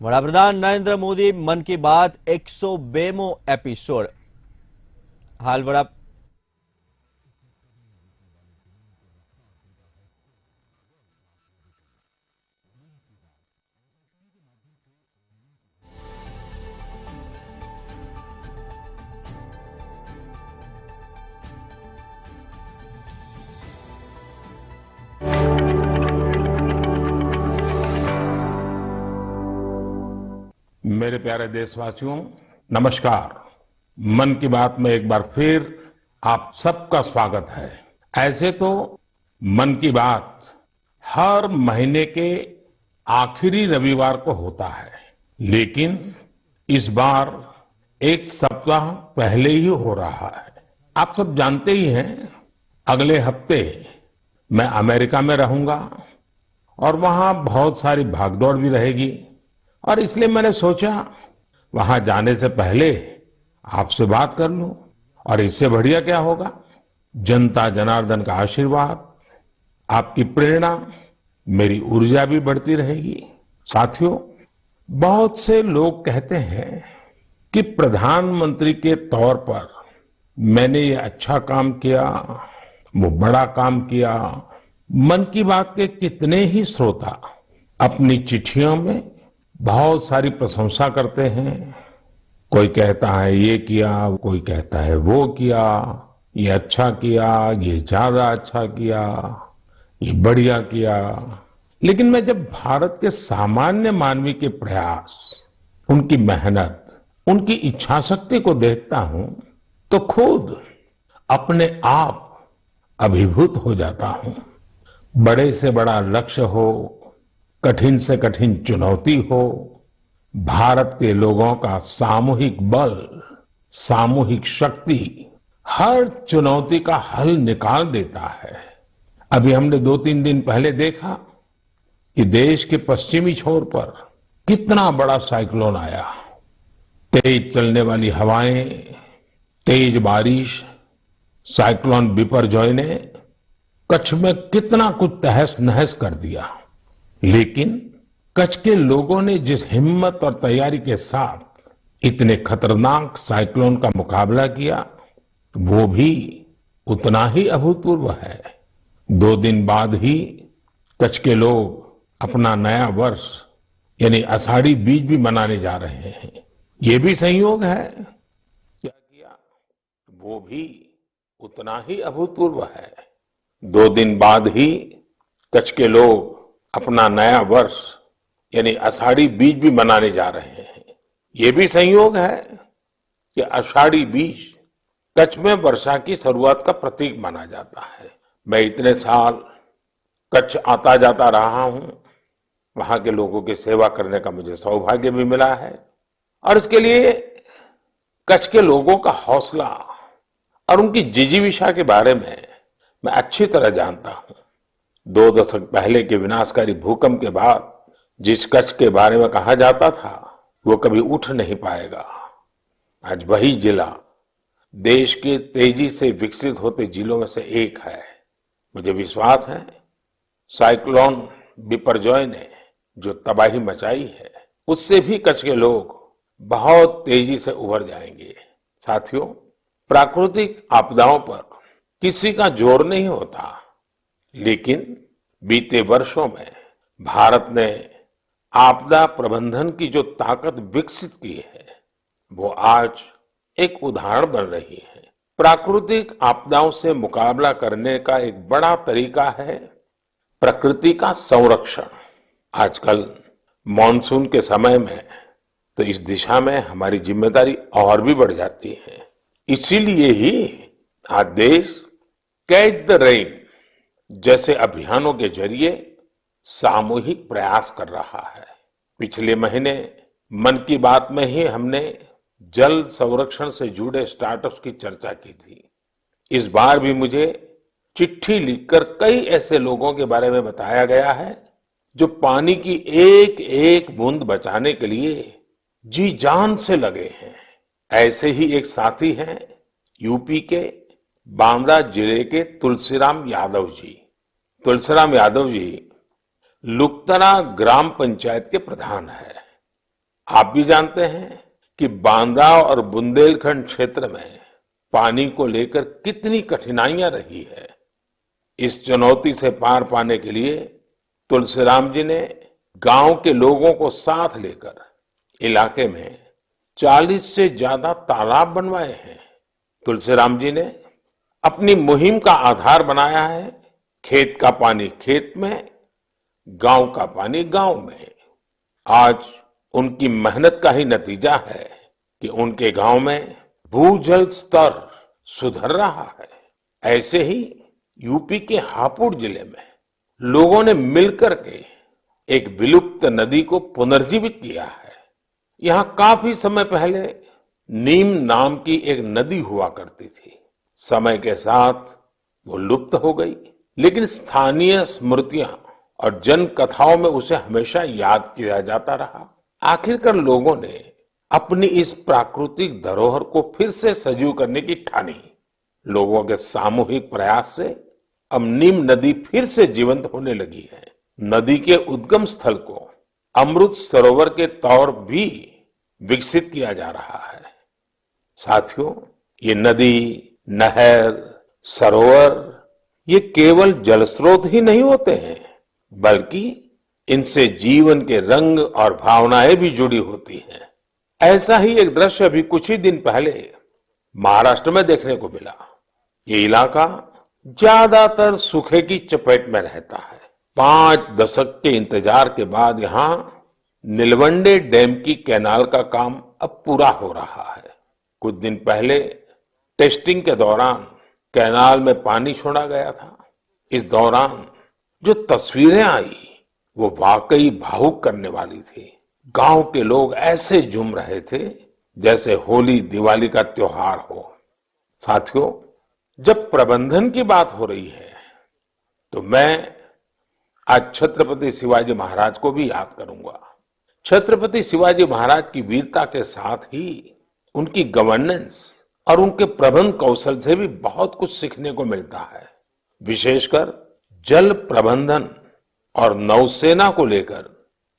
વડાપ્રધાન નરેન્દ્ર મોદી મન કી બાત 102મો એપિસોડ હાલ વડા मेरे प्यारे देशवासियों, नमस्कार। मन की बात में एक बार फिर आप सबका स्वागत है। ऐसे तो मन की बात हर महीने के आखिरी रविवार को होता है, लेकिन इस बार एक सप्ताह पहले ही हो रहा है। आप सब जानते ही हैं, अगले हफ्ते मैं अमेरिका में रहूंगा और वहां बहुत सारी भागदौड़ भी रहेगी और इसलिए मैंने सोचा वहां जाने से पहले आपसे बात कर लूं। और इससे बढ़िया क्या होगा, जनता जनार्दन का आशीर्वाद, आपकी प्रेरणा, मेरी ऊर्जा भी बढ़ती रहेगी। साथियों, बहुत से लोग कहते हैं कि प्रधानमंत्री के तौर पर मैंने ये अच्छा काम किया, वो बड़ा काम किया। मन की बात के कितने ही श्रोता अपनी चिट्ठियों में बहुत सारी प्रशंसा करते हैं। कोई कहता है ये किया, कोई कहता है वो किया, ये अच्छा किया, ये ज्यादा अच्छा किया, ये बढ़िया किया। लेकिन मैं जब भारत के सामान्य मानवी के प्रयास, उनकी मेहनत, उनकी इच्छा शक्ति को देखता हूं तो खुद अपने आप अभिभूत हो जाता हूं। बड़े से बड़ा लक्ष्य हो, कठिन से कठिन चुनौती हो, भारत के लोगों का सामूहिक बल, सामूहिक शक्ति हर चुनौती का हल निकाल देता है। अभी हमने 2-3 दिन पहले देखा कि देश के पश्चिमी छोर पर कितना बड़ा साइक्लोन आया। तेज चलने वाली हवाएं, तेज बारिश, साइक्लोन बिपरजॉय ने कच्छ में कितना कुछ तहस नहस कर दिया। लेकिन कच्छ के लोगों ने जिस हिम्मत और तैयारी के साथ इतने खतरनाक साइक्लोन का मुकाबला किया, वो भी उतना ही अभूतपूर्व है। 2 दिन बाद ही कच्छ के लोग अपना नया वर्ष यानी आषाढ़ी बीज भी मनाने जा रहे हैं। ये भी संयोग है, क्या किया, वो भी उतना ही अभूतपूर्व है। 2 दिन बाद ही कच्छ के लोग अपना नया वर्ष यानी आषाढ़ी बीज भी मनाने जा रहे हैं। ये भी संयोग है कि आषाढ़ी बीज कच्छ में वर्षा की शुरुआत का प्रतीक माना जाता है। मैं इतने साल कच्छ आता जाता रहा हूं, वहां के लोगों की सेवा करने का मुझे सौभाग्य भी मिला है और इसके लिए कच्छ के लोगों का हौसला और उनकी जिजीविषा के बारे में मैं अच्छी तरह जानता हूं। 2 दशक पहले के विनाशकारी भूकंप के बाद जिस कच्छ के बारे में कहा जाता था वो कभी उठ नहीं पाएगा, आज वही जिला देश के तेजी से विकसित होते जिलों में से एक है। मुझे विश्वास है साइक्लोन बिपरजॉय ने जो तबाही मचाई है, उससे भी कच्छ के लोग बहुत तेजी से उभर जाएंगे। साथियों, प्राकृतिक आपदाओं पर किसी का जोर नहीं होता, लेकिन बीते वर्षों में भारत ने आपदा प्रबंधन की जो ताकत विकसित की है, वो आज एक उदाहरण बन रही है। प्राकृतिक आपदाओं से मुकाबला करने का एक बड़ा तरीका है प्रकृति का संरक्षण। आजकल मॉनसून के समय में तो इस दिशा में हमारी जिम्मेदारी और भी बढ़ जाती है। इसीलिए ही आज देश कैच द रेन जैसे अभियानों के जरिए सामूहिक प्रयास कर रहा है। पिछले महीने मन की बात में ही हमने जल संरक्षण से जुड़े स्टार्टअप्स की चर्चा की थी। इस बार भी मुझे चिट्ठी लिखकर कई ऐसे लोगों के बारे में बताया गया है जो पानी की एक एक बूंद बचाने के लिए जी जान से लगे हैं। ऐसे ही एक साथी हैं यूपी के बांदा जिले के तुलसीराम यादव जी। तुलसीराम यादव जी लुकतरा ग्राम पंचायत के प्रधान है। आप भी जानते हैं कि बांदा और बुंदेलखंड क्षेत्र में पानी को लेकर कितनी कठिनाइयां रही है। इस चुनौती से पार पाने के लिए तुलसीराम जी ने गांव के लोगों को साथ लेकर इलाके में 40 से ज्यादा तालाब बनवाए हैं। तुलसीराम जी ने अपनी मुहिम का आधार बनाया है खेत का पानी खेत में, गांव का पानी गांव में। आज उनकी मेहनत का ही नतीजा है कि उनके गांव में भूजल स्तर सुधर रहा है। ऐसे ही यूपी के हापुड़ जिले में लोगों ने मिलकर के एक विलुप्त नदी को पुनर्जीवित किया है। यहाँ काफी समय पहले नीम नाम की एक नदी हुआ करती थी। समय के साथ वो लुप्त हो गई, लेकिन स्थानीय स्मृतियां और जन कथाओं में उसे हमेशा याद किया जाता रहा। आखिरकार लोगों ने अपनी इस प्राकृतिक धरोहर को फिर से सजीव करने की ठानी। लोगों के सामूहिक प्रयास से अब नीम नदी फिर से जीवंत होने लगी है। नदी के उद्गम स्थल को अमृत सरोवर के तौर भी विकसित किया जा रहा है। साथियों, ये नदी, नहर, सरोवर ये केवल जल स्रोत ही नहीं होते हैं, बल्कि इनसे जीवन के रंग और भावनाएं भी जुड़ी होती हैं। ऐसा ही एक दृश्य अभी कुछ ही दिन पहले महाराष्ट्र में देखने को मिला। ये इलाका ज्यादातर सूखे की चपेट में रहता है। 5 दशक के इंतजार के बाद यहाँ नीलवंडे डैम की कैनाल का काम अब पूरा हो रहा है। कुछ दिन पहले टेस्टिंग के दौरान कैनाल में पानी छोड़ा गया था। इस दौरान जो तस्वीरें आई वो वाकई भावुक करने वाली थी। गांव के लोग ऐसे झूम रहे थे जैसे होली दिवाली का त्योहार हो। साथियों, जब प्रबंधन की बात हो रही है तो मैं आज छत्रपति शिवाजी महाराज को भी याद करूंगा। छत्रपति शिवाजी महाराज की वीरता के साथ ही उनकी गवर्नेंस और उनके प्रबंध कौशल से भी बहुत कुछ सीखने को मिलता है। विशेषकर जल प्रबंधन और नौसेना को लेकर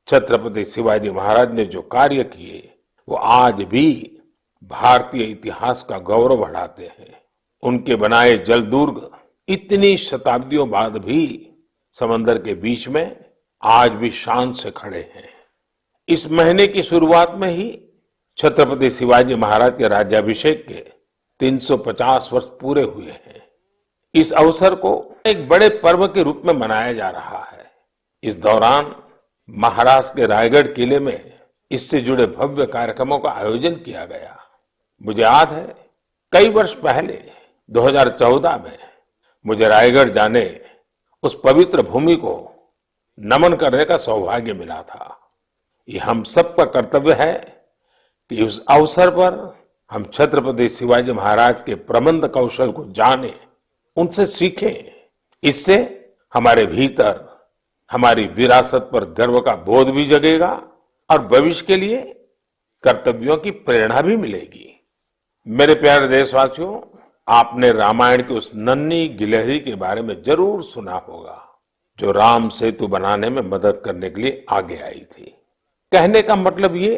छत्रपति शिवाजी महाराज ने जो कार्य किए वो आज भी भारतीय इतिहास का गौरव बढ़ाते हैं। उनके बनाए जल दुर्ग इतनी शताब्दियों बाद भी समंदर के बीच में आज भी शान से खड़े हैं। इस महीने की शुरुआत में ही छत्रपति शिवाजी महाराज के राज्याभिषेक के 350 वर्ष पूरे हुए हैं। इस अवसर को एक बड़े पर्व के रूप में मनाया जा रहा है। इस दौरान महाराष्ट्र के रायगढ़ किले में इससे जुड़े भव्य कार्यक्रमों का आयोजन किया गया। मुझे याद है कई वर्ष पहले 2014 में मुझे रायगढ़ जाने उस पवित्र भूमि को नमन करने का सौभाग्य मिला था। ये हम सबका कर्तव्य है कि उस अवसर पर हम छत्रपति शिवाजी महाराज के प्रबंध कौशल को जानें, उनसे सीखें। इससे हमारे भीतर हमारी विरासत पर गर्व का बोध भी जगेगा और भविष्य के लिए कर्तव्यों की प्रेरणा भी मिलेगी। मेरे प्यारे देशवासियों, आपने रामायण की उस नन्ही गिलहरी के बारे में जरूर सुना होगा जो राम सेतु बनाने में मदद करने के लिए आगे आई थी। कहने का मतलब ये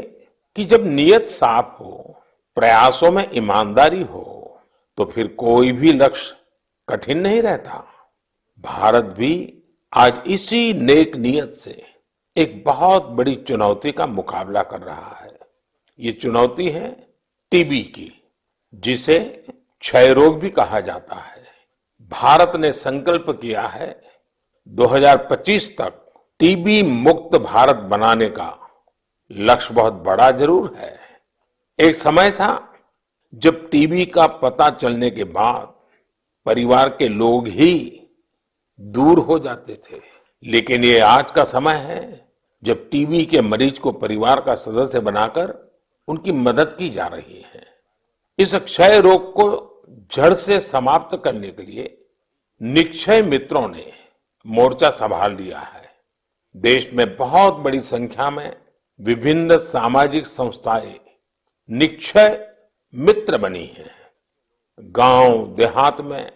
कि जब नीयत साफ हो, प्रयासों में ईमानदारी हो, तो फिर कोई भी लक्ष्य कठिन नहीं रहता। भारत भी आज इसी नेक नियत से एक बहुत बड़ी चुनौती का मुकाबला कर रहा है। ये चुनौती है टीबी की, जिसे क्षय रोग भी कहा जाता है। भारत ने संकल्प किया है 2025 तक टीबी मुक्त भारत बनाने का। लक्ष्य बहुत बड़ा जरूर है। एक समय था जब टीबी का पता चलने के बाद परिवार के लोग ही दूर हो जाते थे, लेकिन ये आज का समय है जब टीबी के मरीज को परिवार का सदस्य बनाकर उनकी मदद की जा रही है। इस क्षय रोग को जड़ से समाप्त करने के लिए निक्षय मित्रों ने मोर्चा संभाल लिया है। देश में बहुत बड़ी संख्या में विभिन्न सामाजिक संस्थाएं निक्षय मित्र बनी हैं। गांव देहात में,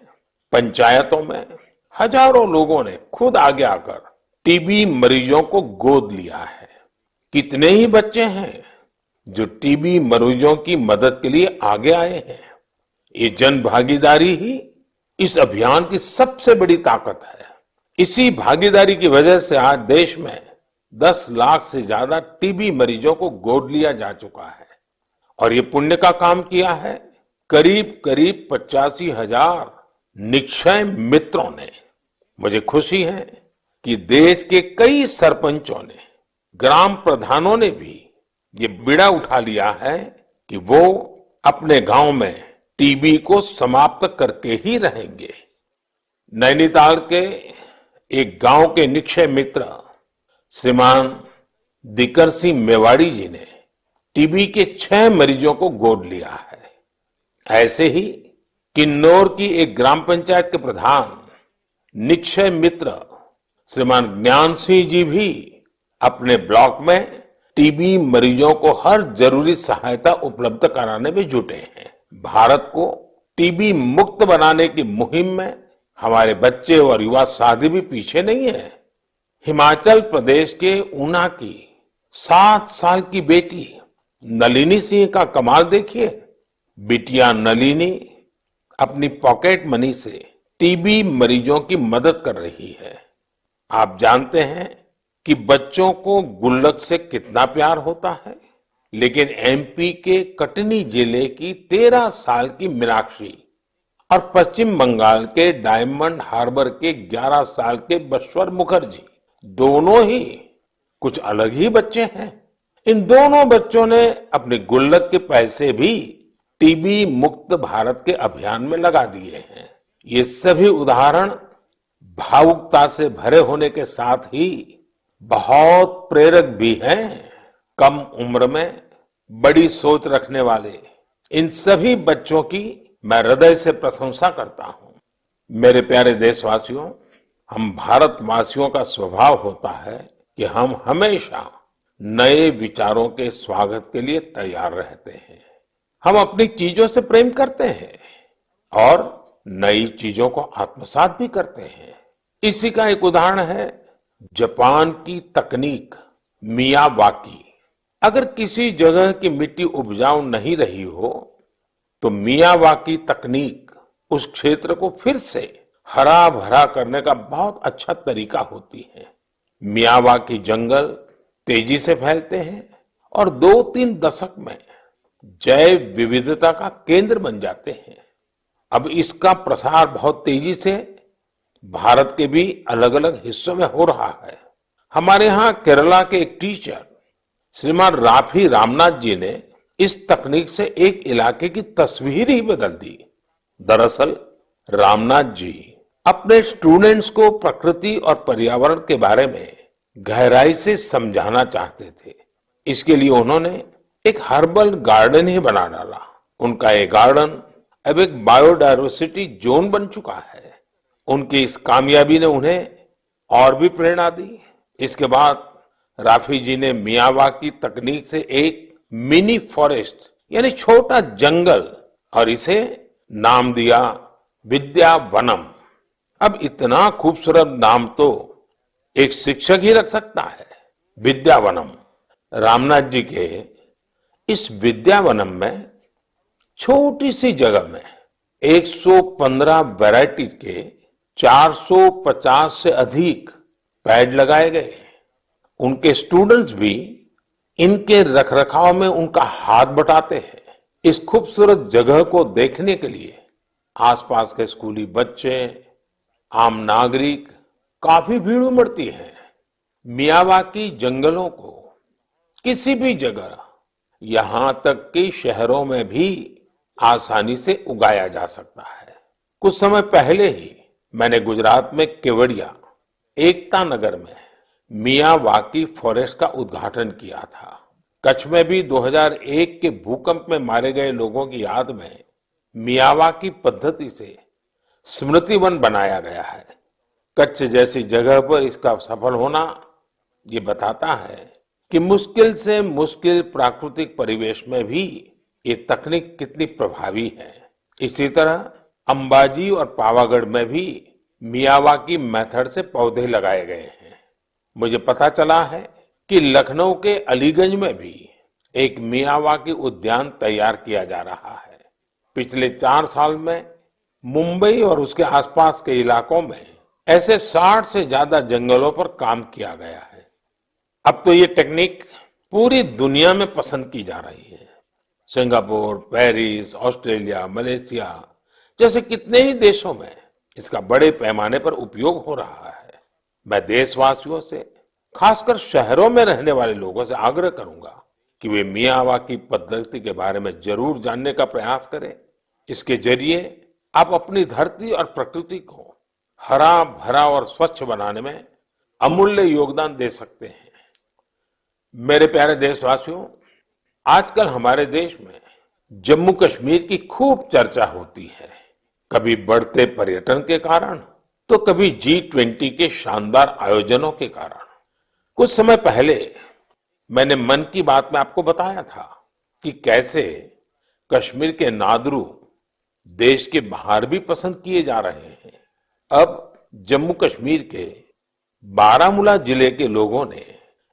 पंचायतों में हजारों लोगों ने खुद आगे आकर टीबी मरीजों को गोद लिया है। कितने ही बच्चे हैं जो टीबी मरीजों की मदद के लिए आगे आए हैं। ये जन भागीदारी ही इस अभियान की सबसे बड़ी ताकत है। इसी भागीदारी की वजह से आज देश में 10 लाख से ज्यादा टीबी मरीजों को गोद लिया जा चुका है। और ये पुण्य का काम किया है करीब करीब 85,000 निक्षय मित्रों ने। मुझे खुशी है कि देश के कई सरपंचों ने, ग्राम प्रधानों ने भी ये बीड़ा उठा लिया है कि वो अपने गांव में टीबी को समाप्त करके ही रहेंगे। नैनीताल के एक गांव के निक्षय मित्र श्रीमान दिकर सिंह मेवाड़ी जी ने टीबी के 6 मरीजों को गोद लिया है। ऐसे ही किन्नौर की एक ग्राम पंचायत के प्रधान निक्षय मित्र श्रीमान ज्ञान सिंह जी भी अपने ब्लॉक में टीबी मरीजों को हर जरूरी सहायता उपलब्ध कराने में जुटे हैं। भारत को टीबी मुक्त बनाने की मुहिम में हमारे बच्चे और युवा साथी भी पीछे नहीं है। हिमाचल प्रदेश के ऊना की 7 साल की बेटी नलिनी सिंह का कमाल देखिए। बिटिया नलिनी अपनी पॉकेट मनी से टीबी मरीजों की मदद कर रही है। आप जानते हैं कि बच्चों को गुल्लक से कितना प्यार होता है, लेकिन एमपी के कटनी जिले की 13 साल की मीनाक्षी और पश्चिम बंगाल के डायमंड हार्बर के 11 साल के बश्वर मुखर्जी दोनों ही कुछ अलग ही बच्चे हैं। इन दोनों बच्चों ने अपने गुल्लक के पैसे भी टीबी मुक्त भारत के अभियान में लगा दिए हैं। ये सभी उदाहरण भावुकता से भरे होने के साथ ही बहुत प्रेरक भी हैं। कम उम्र में बड़ी सोच रखने वाले इन सभी बच्चों की मैं हृदय से प्रशंसा करता हूं। मेरे प्यारे देशवासियों, हम भारतवासियों का स्वभाव होता है कि हम हमेशा नए विचारों के स्वागत के लिए तैयार रहते हैं। हम अपनी चीजों से प्रेम करते हैं और नई चीजों को आत्मसात भी करते हैं। इसी का एक उदाहरण है जापान की तकनीक मियावाकी। अगर किसी जगह की मिट्टी उपजाऊ नहीं रही हो तो मियावाकी तकनीक उस क्षेत्र को फिर से हरा भरा करने का बहुत अच्छा तरीका होती है। मियावाकी जंगल तेजी से फैलते हैं और 2-3 दशक में जैव विविधता का केंद्र बन जाते हैं। अब इसका प्रसार बहुत तेजी से भारत के भी अलग अलग हिस्सों में हो रहा है। हमारे यहाँ केरला के एक टीचर श्रीमान राफी रामनाथ जी ने इस तकनीक से एक इलाके की तस्वीर ही बदल दी। दरअसल रामनाथ जी अपने स्टूडेंट्स को प्रकृति और पर्यावरण के बारे में गहराई से समझाना चाहते थे। इसके लिए उन्होंने एक हर्बल गार्डन ही बना डाला। उनका ये गार्डन अब एक बायोडायवर्सिटी जोन बन चुका है। उनकी इस कामयाबी ने उन्हें और भी प्रेरणा दी। इसके बाद राफी जी ने मियावाकी तकनीक से एक मिनी फॉरेस्ट यानी छोटा जंगल और इसे नाम दिया विद्यावनम। अब इतना खूबसूरत नाम तो एक शिक्षक ही रख सकता है, विद्यावनम। रामनाथ जी के इस विद्यावनम में छोटी सी जगह में 115 वैरायटीज के 450 से अधिक पेड़ लगाए गए। उनके स्टूडेंट्स भी इनके रखरखाव में उनका हाथ बटाते हैं। इस खूबसूरत जगह को देखने के लिए आसपास के स्कूली बच्चे, आम नागरिक काफी भीड़ उमड़ती है। मियावाकी जंगलों को किसी भी जगह, यहां तक कि शहरों में भी आसानी से उगाया जा सकता है। कुछ समय पहले ही मैंने गुजरात में केवड़िया एकता नगर में मियावाकी फॉरेस्ट का उद्घाटन किया था। कच्छ में भी 2001 के भूकंप में मारे गए लोगों की याद में मियावाकी पद्धति से स्मृति वन बनाया गया है। कच्छ जैसी जगह पर इसका सफल होना ये बताता है कि मुश्किल से मुश्किल प्राकृतिक परिवेश में भी ये तकनीक कितनी प्रभावी है। इसी तरह अंबाजी और पावागढ़ में भी मियावाकी मेथड से पौधे लगाए गए हैं। मुझे पता चला है कि लखनऊ के अलीगंज में भी एक मियावाकी उद्यान तैयार किया जा रहा है। पिछले 4 साल में मुंबई और उसके आसपास के इलाकों में ऐसे 60 से ज्यादा जंगलों पर काम किया गया है। अब तो ये टेक्निक पूरी दुनिया में पसंद की जा रही है। सिंगापुर, पेरिस, ऑस्ट्रेलिया, मलेशिया जैसे कितने ही देशों में इसका बड़े पैमाने पर उपयोग हो रहा है। मैं देशवासियों से, खासकर शहरों में रहने वाले लोगों से आग्रह करूंगा कि वे मियावाकी पद्धति के बारे में जरूर जानने का प्रयास करें। इसके जरिए आप अपनी धरती और प्रकृति को हरा भरा और स्वच्छ बनाने में अमूल्य योगदान दे सकते हैं। मेरे प्यारे देशवासियों, आजकल हमारे देश में जम्मू कश्मीर की खूब चर्चा होती है। कभी बढ़ते पर्यटन के कारण, तो कभी G20 के शानदार आयोजनों के कारण। कुछ समय पहले मैंने मन की बात में आपको बताया था कि कैसे कश्मीर के नादरू देश के बाहर भी पसंद किए जा रहे हैं। अब जम्मू कश्मीर के बारामूला जिले के लोगों ने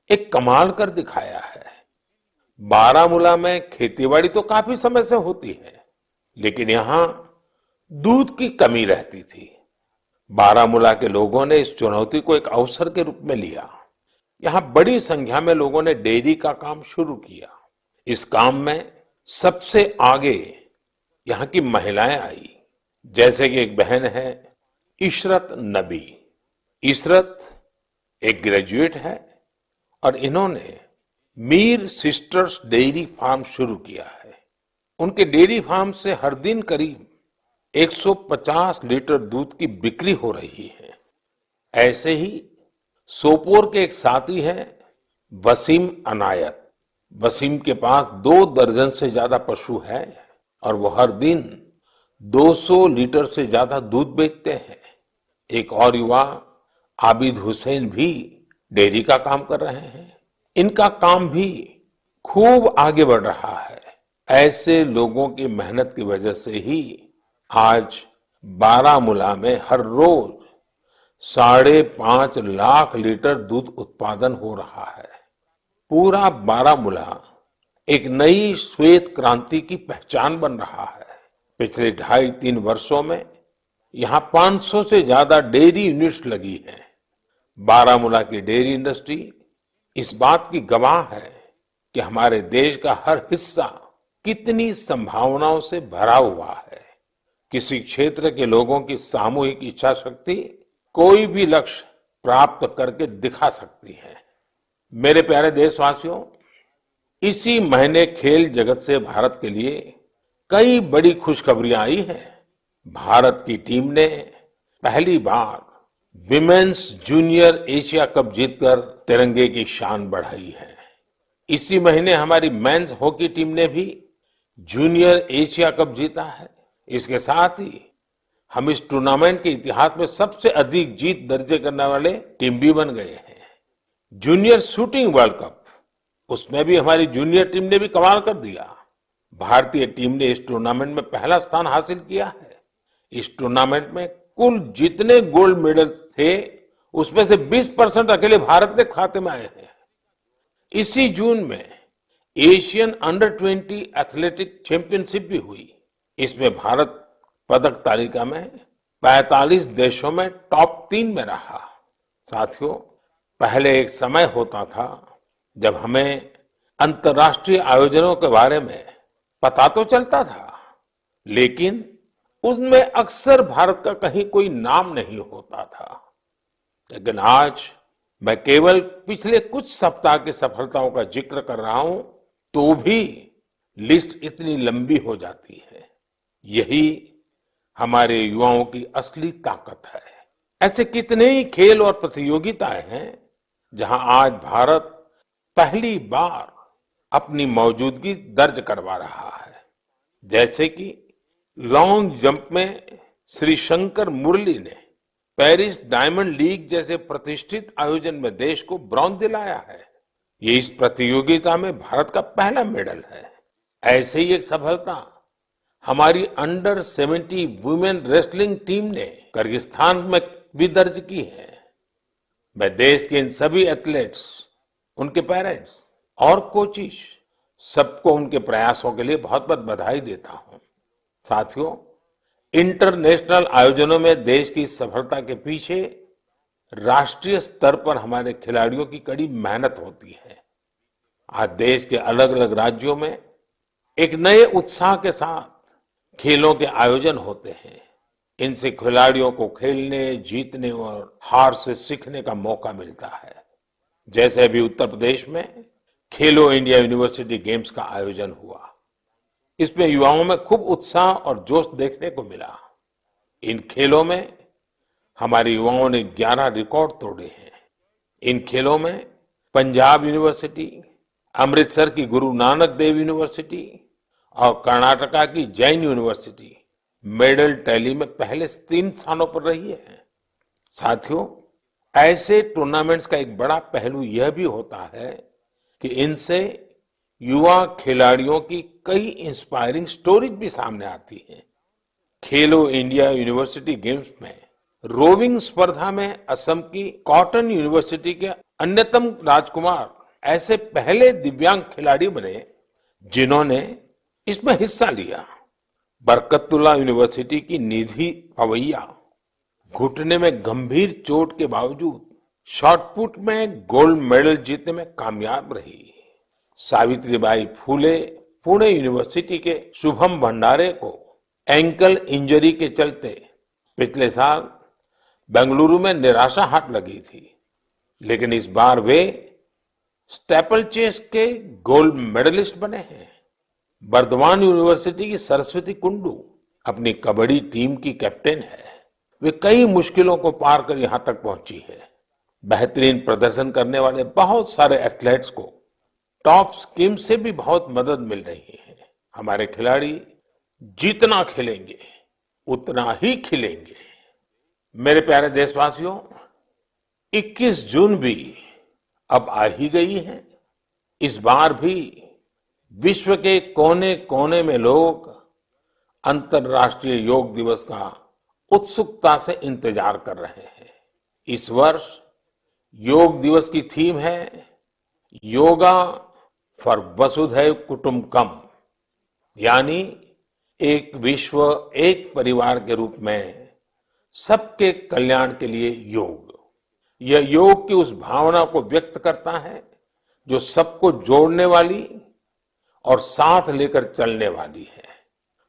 एक कमाल कर दिखाया है। बारामूला में खेतीबाड़ी तो काफी समय से होती है, लेकिन यहाँ दूध की कमी रहती थी। बारामूला के लोगों ने इस चुनौती को एक अवसर के रूप में लिया। यहाँ बड़ी संख्या में लोगों ने डेयरी का काम शुरू किया। इस काम में सबसे आगे यहाँ की महिलाएं आई, जैसे कि एक बहन है इशरत नबी। इशरत एक ग्रेजुएट है और इन्होंने मीर सिस्टर्स डेयरी फार्म शुरू किया है। उनके डेयरी फार्म से हर दिन करीब 150 लीटर दूध की बिक्री हो रही है। ऐसे ही सोपोर के एक साथी हैं वसीम अनायत। वसीम के पास 2 दर्जन से ज्यादा पशु हैं और वो हर दिन 200 लीटर से ज्यादा दूध बेचते हैं। एक और युवा आबिद हुसैन भी डेयरी का काम कर रहे हैं। इनका काम भी खूब आगे बढ़ रहा है। ऐसे लोगों की मेहनत की वजह से ही आज बारामूला में हर रोज 5.5 लाख लीटर दूध उत्पादन हो रहा है। पूरा बारामूला एक नई श्वेत क्रांति की पहचान बन रहा है। पिछले 2.5-3 वर्षों में यहाँ 500 से ज्यादा डेयरी यूनिट्स लगी हैं। बारामूला की डेयरी इंडस्ट्री इस बात की गवाह है कि हमारे देश का हर हिस्सा कितनी संभावनाओं से भरा हुआ है। किसी क्षेत्र के लोगों की सामूहिक इच्छा शक्ति कोई भी लक्ष्य प्राप्त करके दिखा सकती है। मेरे प्यारे देशवासियों, इसी महीने खेल जगत से भारत के लिए कई बड़ी खुशखबरियां आई हैं। भारत की टीम ने पहली बार विमेन्स जूनियर एशिया कप जीतकर तिरंगे की शान बढ़ाई है। इसी महीने हमारी मेंस हॉकी टीम ने भी जूनियर एशिया कप जीता है। इसके साथ ही हम इस टूर्नामेंट के इतिहास में सबसे अधिक जीत दर्ज करने वाले टीम भी बन गए हैं। जूनियर शूटिंग वर्ल्ड कप, उसमें भी हमारी जूनियर टीम ने भी कमाल कर दिया। भारतीय टीम ने इस टूर्नामेंट में पहला स्थान हासिल किया है। इस टूर्नामेंट में कुल जितने गोल्ड मेडल थे, उसमें से 20% अकेले भारत के खाते में आए हैं। इसी जून में एशियन अंडर 20 एथलेटिक चैंपियनशिप भी हुई। इसमें भारत पदक तालिका में 45 देशों में टॉप 3 में रहा। साथियों, पहले एक समय होता था जब हमें अंतर्राष्ट्रीय आयोजनों के बारे में पता तो चलता था, लेकिन उनमें अक्सर भारत का कहीं कोई नाम नहीं होता था। लेकिन आज मैं केवल पिछले कुछ सप्ताह की सफलताओं का जिक्र कर रहा हूं, तो भी लिस्ट इतनी लंबी हो जाती है। यही हमारे युवाओं की असली ताकत है। ऐसे कितने ही खेल और प्रतियोगिताएं हैं जहां आज भारत पहली बार अपनी मौजूदगी दर्ज करवा रहा है। जैसे कि लॉन्ग जंप में श्री शंकर मुरली ने पेरिस डायमंड लीग जैसे प्रतिष्ठित आयोजन में देश को ब्रॉन्ज दिलाया है। ये इस प्रतियोगिता में भारत का पहला मेडल है। ऐसे ही एक सफलता हमारी अंडर 70 वुमेन रेसलिंग टीम ने किर्गिस्तान में भी दर्ज की है। मैं देश के इन सभी एथलीट्स, उनके पेरेंट्स और कोचिज, सबको उनके प्रयासों के लिए बहुत बहुत बधाई देता हूं। साथियों, इंटरनेशनल आयोजनों में देश की सफलता के पीछे राष्ट्रीय स्तर पर हमारे खिलाड़ियों की कड़ी मेहनत होती है। आज देश के अलग अलग राज्यों में एक नए उत्साह के साथ खेलों के आयोजन होते हैं। इनसे खिलाड़ियों को खेलने, जीतने और हार से सीखने का मौका मिलता है। जैसे अभी उत्तर प्रदेश में खेलो इंडिया यूनिवर्सिटी गेम्स का आयोजन हुआ। इसमें युवाओं में खूब उत्साह और जोश देखने को मिला। इन खेलों में हमारे युवाओं ने 11 रिकॉर्ड तोड़े हैं। इन खेलों में पंजाब यूनिवर्सिटी, अमृतसर की गुरु नानक देव यूनिवर्सिटी और कर्नाटका की जैन यूनिवर्सिटी मेडल टैली में पहले 3 स्थानों पर रही है। साथियों, ऐसे टूर्नामेंट्स का एक बड़ा पहलू यह भी होता है कि इनसे युवा खिलाड़ियों की कई इंस्पायरिंग स्टोरीज भी सामने आती हैं। खेलो इंडिया यूनिवर्सिटी गेम्स में रोविंग स्पर्धा में असम की कॉटन यूनिवर्सिटी के अन्यतम राजकुमार ऐसे पहले दिव्यांग खिलाड़ी बने जिन्होंने इसमें हिस्सा लिया। बरकतुल्ला यूनिवर्सिटी की निधि पवैया घुटने में गंभीर चोट के बावजूद शॉटपुट में गोल्ड मेडल जीतने में कामयाब रही। सावित्रीबाई फूले पुणे यूनिवर्सिटी के शुभम भंडारे को एंकल इंजरी के चलते पिछले साल बेंगलुरु में निराशा हाथ लगी थी, लेकिन इस बार वे स्टेपल चेस के गोल्ड मेडलिस्ट बने हैं। बर्दवान यूनिवर्सिटी की सरस्वती कुंडू अपनी कबड्डी टीम की कैप्टन है। वे कई मुश्किलों को पार कर यहां तक पहुंची है। बेहतरीन प्रदर्शन करने वाले बहुत सारे एथलेट्स को टॉप स्कीम से भी बहुत मदद मिल रही है। हमारे खिलाड़ी जितना खेलेंगे उतना ही खिलेंगे। मेरे प्यारे देशवासियों, 21 जून भी अब आ ही गई है। इस बार भी विश्व के कोने कोने में लोग अंतर्राष्ट्रीय योग दिवस का उत्सुकता से इंतजार कर रहे हैं। इस वर्ष योग दिवस की थीम है योगा फॉर वसुधैव कुटुंबकम, यानी एक विश्व एक परिवार के रूप में सबके कल्याण के लिए योग। यह योग की उस भावना को व्यक्त करता है जो सबको जोड़ने वाली और साथ लेकर चलने वाली है।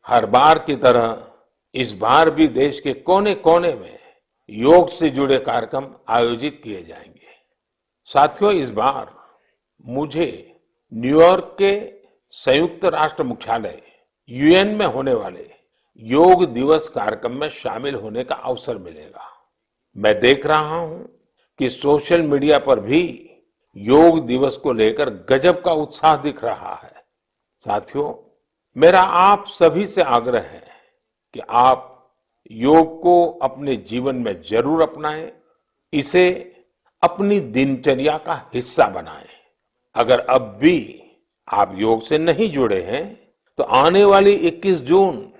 हर बार की तरह इस बार भी देश के कोने कोने में योग से जुड़े कार्यक्रम आयोजित किए जाएंगे। साथियों, इस बार मुझे न्यूयॉर्क के संयुक्त राष्ट्र मुख्यालय यूएन में होने वाले योग दिवस कार्यक्रम में शामिल होने का अवसर मिलेगा। मैं देख रहा हूं कि सोशल मीडिया पर भी योग दिवस को लेकर गजब का उत्साह दिख रहा है। साथियों, मेरा आप सभी से आग्रह है कि आप योग को अपने जीवन में जरूर अपनाएं, इसे अपनी दिनचर्या का हिस्सा बनाएं। अगर अब भी आप योग से नहीं जुड़े हैं तो आने वाली 21 जून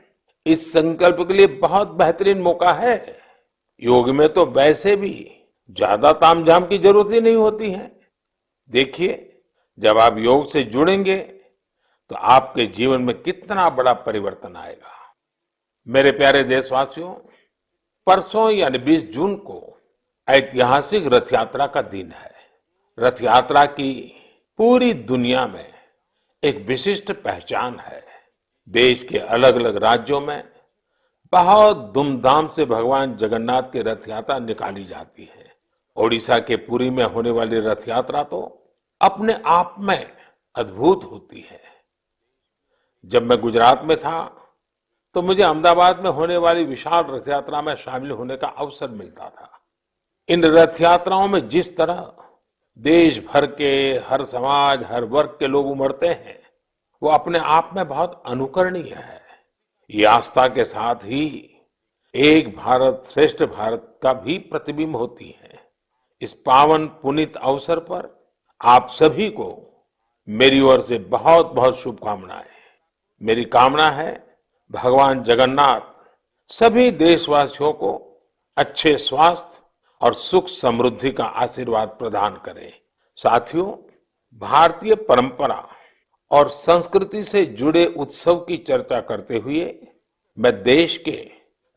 इस संकल्प के लिए बहुत बेहतरीन मौका है। योग में तो वैसे भी ज्यादा तामझाम की जरूरत ही नहीं होती है। देखिए, जब आप योग से जुड़ेंगे तो आपके जीवन में कितना बड़ा परिवर्तन आएगा। मेरे प्यारे देशवासियों, परसों यानी 20 जून को ऐतिहासिक रथ यात्रा का दिन है। रथ यात्रा की पूरी दुनिया में एक विशिष्ट पहचान है। देश के अलग अलग राज्यों में बहुत धूमधाम से भगवान जगन्नाथ की रथ यात्रा निकाली जाती है। ओडिशा के पुरी में होने वाली रथ यात्रा तो अपने आप में अद्भुत होती है। जब मैं गुजरात में था तो मुझे अहमदाबाद में होने वाली विशाल रथ यात्रा में शामिल होने का अवसर मिलता था। इन रथ यात्राओं में जिस तरह देश भर के हर समाज, हर वर्ग के लोग उमड़ते हैं, वो अपने आप में बहुत अनुकरणीय है। ये आस्था के साथ ही एक भारत श्रेष्ठ भारत का भी प्रतिबिंब होती है। इस पावन पुनीत अवसर पर आप सभी को मेरी ओर से बहुत बहुत शुभकामनाएं। मेरी कामना है भगवान जगन्नाथ सभी देशवासियों को अच्छे स्वास्थ्य और सुख समृद्धि का आशीर्वाद प्रदान करें। साथियों, भारतीय परंपरा और संस्कृति से जुड़े उत्सव की चर्चा करते हुए मैं देश के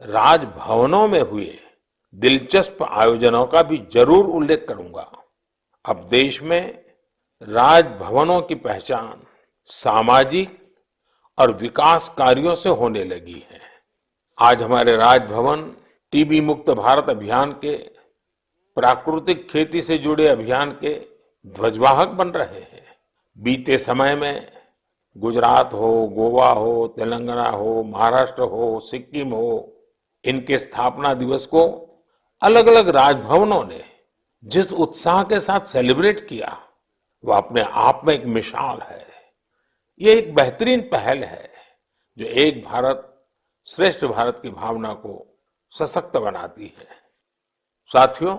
राजभवनों में हुए दिलचस्प आयोजनों का भी जरूर उल्लेख करूंगा। अब देश में राजभवनों की पहचान सामाजिक और विकास कार्यों से होने लगी है। आज हमारे राजभवन टीबी मुक्त भारत अभियान के, प्राकृतिक खेती से जुड़े अभियान के ध्वजवाहक बन रहे हैं। बीते समय में गुजरात हो, गोवा हो, तेलंगाना हो, महाराष्ट्र हो, सिक्किम हो, इनके स्थापना दिवस को अलग अलग राजभवनों ने जिस उत्साह के साथ सेलिब्रेट किया, वह अपने आप में एक मिसाल है। ये एक बेहतरीन पहल है जो एक भारत श्रेष्ठ भारत की भावना को सशक्त बनाती है। साथियों,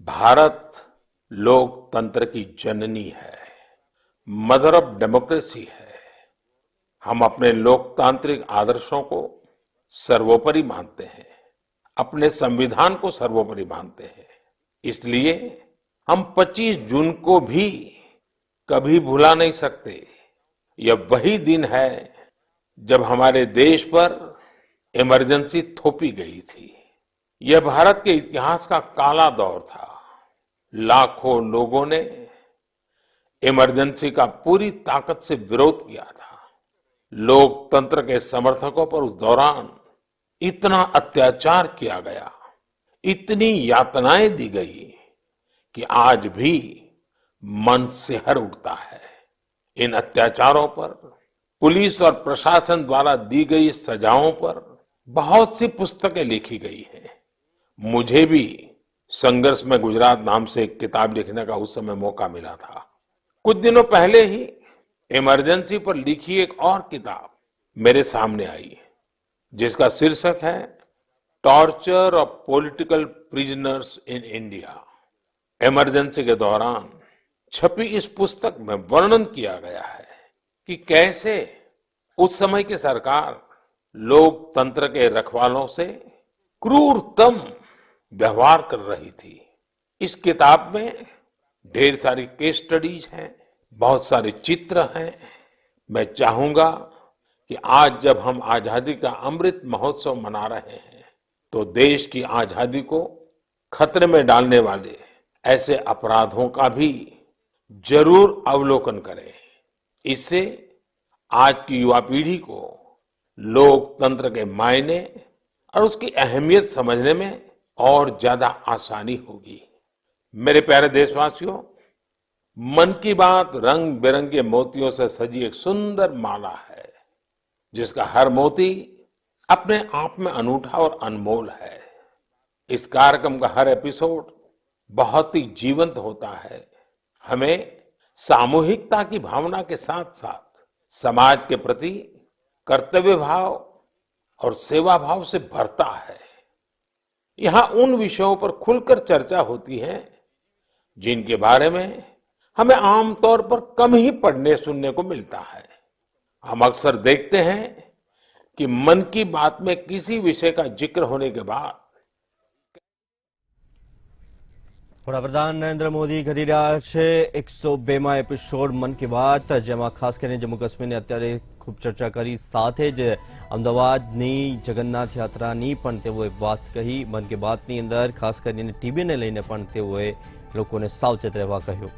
भारत लोकतंत्र की जननी है, मदर ऑफ डेमोक्रेसी है। हम अपने लोकतांत्रिक आदर्शों को सर्वोपरि मानते हैं, अपने संविधान को सर्वोपरि मानते हैं। इसलिए हम 25 जून को भी कभी भुला नहीं सकते। यह वही दिन है जब हमारे देश पर इमरजेंसी थोपी गई थी। यह भारत के इतिहास का काला दौर था। लाखों लोगों ने इमरजेंसी का पूरी ताकत से विरोध किया था। लोकतंत्र के समर्थकों पर उस दौरान इतना अत्याचार किया गया, इतनी यातनाएं दी गई कि आज भी मन सिहर उठता है। इन अत्याचारों पर, पुलिस और प्रशासन द्वारा दी गई सजाओं पर बहुत सी पुस्तकें लिखी गई हैं। मुझे भी संघर्ष में गुजरात नाम से एक किताब लिखने का उस समय मौका मिला था। कुछ दिनों पहले ही इमरजेंसी पर लिखी एक और किताब मेरे सामने आई, जिसका शीर्षक है torture of political prisoners in India. Emergency के दौरान छपी इस पुस्तक में वर्णन किया गया है कि कैसे उस समय की सरकार लोकतंत्र के रखवालों से क्रूरतम व्यवहार कर रही थी। इस किताब में ढेर सारी केस स्टडीज हैं, बहुत सारे चित्र हैं। मैं चाहूंगा कि आज जब हम आजादी का अमृत महोत्सव मना रहे हैं, तो देश की आजादी को खतरे में डालने वाले ऐसे अपराधों का भी जरूर अवलोकन करें। इससे आज की युवा पीढ़ी को लोकतंत्र के मायने और उसकी अहमियत समझने में और ज्यादा आसानी होगी। मेरे प्यारे देशवासियों, मन की बात रंग बिरंगे मोतियों से सजी एक सुंदर माला है, जिसका हर मोती अपने आप में अनूठा और अनमोल है। इस कार्यक्रम का हर एपिसोड बहुत ही जीवंत होता है, हमें सामूहिकता की भावना के साथ साथ समाज के प्रति कर्तव्य भाव और सेवा भाव से भरता है। यहाँ उन विषयों पर खुलकर चर्चा होती है जिनके बारे में हमें आमतौर पर कम ही पढ़ने सुनने को मिलता है। हम अक्सर देखते हैं कि मन की बात में किसी विषय का जिक्र होने के बाद વડાપ્રધાન નરેન્દ્ર મોદી કરી રહ્યા છે 102માં એપિસોડ મન કી બાત, જેમાં ખાસ કરીને જમ્મુ કાશ્મીરની અત્યારે ખૂબ ચર્ચા કરી, સાથે જ અમદાવાદની જગન્નાથ યાત્રાની પણ તેઓએ વાત કહી। મન કી બાતની અંદર ખાસ કરીને ટીબીને લઈને પણ તેઓએ લોકોને સાવચેત રહેવા કહ્યું।